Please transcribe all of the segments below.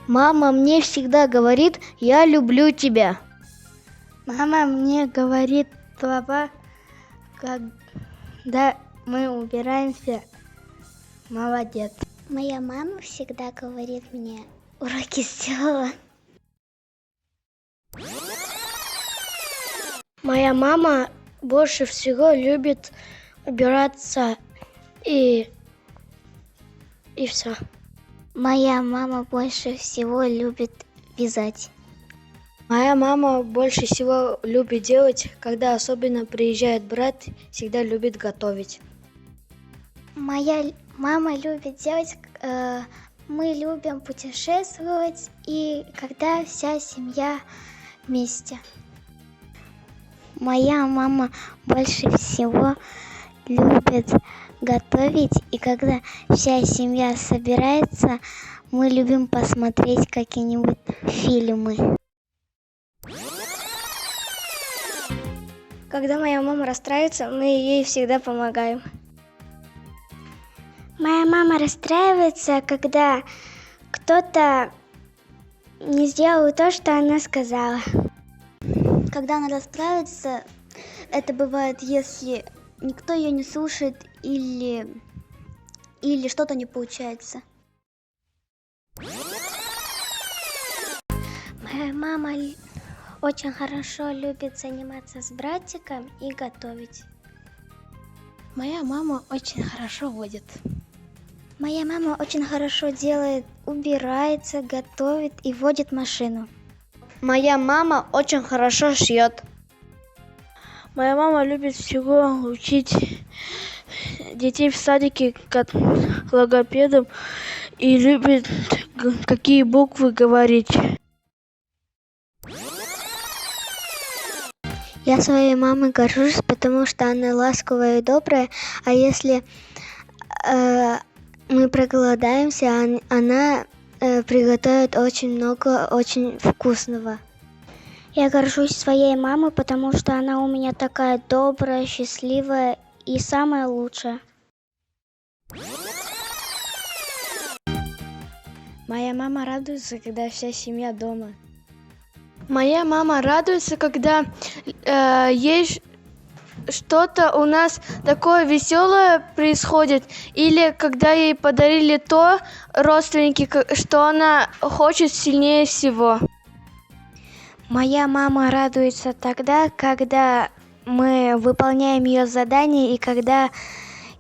Мама мне всегда говорит: «Я люблю тебя». Мама мне говорит слова, когда мы убираемся. Молодец. Моя мама всегда говорит мне: уроки сделала. Моя мама больше всего любит убираться и все. Моя мама больше всего любит вязать. Моя мама больше всего любит делать, когда особенно приезжает брат, всегда любит готовить. Моя мама любит делать, мы любим путешествовать, и когда вся семья вместе. Моя мама больше всего любит готовить, и когда вся семья собирается, мы любим посмотреть какие-нибудь фильмы. Когда моя мама расстраивается, мы ей всегда помогаем. Моя мама расстраивается, когда кто-то не сделал то, что она сказала. Когда она расстраивается, это бывает, если никто ее не слушает или что-то не получается. Моя мама очень хорошо любит заниматься с братиком и готовить. Моя мама очень хорошо водит. Моя мама очень хорошо делает, убирается, готовит и водит машину. Моя мама очень хорошо шьет. Моя мама любит всего учить детей в садике к логопедам и любит какие буквы говорить. Я своей мамой горжусь, потому что она ласковая и добрая, а если мы проголодаемся, она приготовит очень много очень вкусного. Я горжусь своей мамой, потому что она у меня такая добрая, счастливая и самая лучшая. Моя мама радуется, когда вся семья дома. Моя мама радуется, когда есть что-то у нас такое веселое происходит, или когда ей подарили то родственники, что она хочет сильнее всего. Моя мама радуется тогда, когда мы выполняем ее задания и когда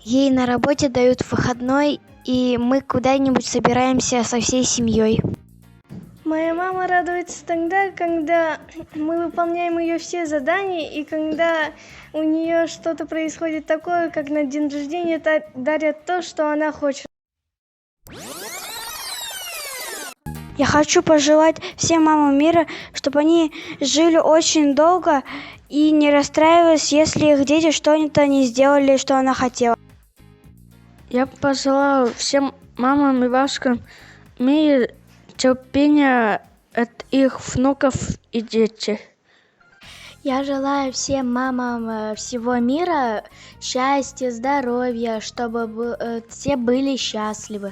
ей на работе дают выходной, и мы куда-нибудь собираемся со всей семьей. Моя мама радуется тогда, когда мы выполняем ее все задания, и когда у нее что-то происходит такое, как на день рождения дарят то, что она хочет. Я хочу пожелать всем мамам мира, чтобы они жили очень долго и не расстраивались, если их дети что-то не сделали, что она хотела. Я пожелаю всем мамам и бабушкам мира, терпения от их внуков и детей. Я желаю всем мамам всего мира счастья, здоровья, чтобы все были счастливы.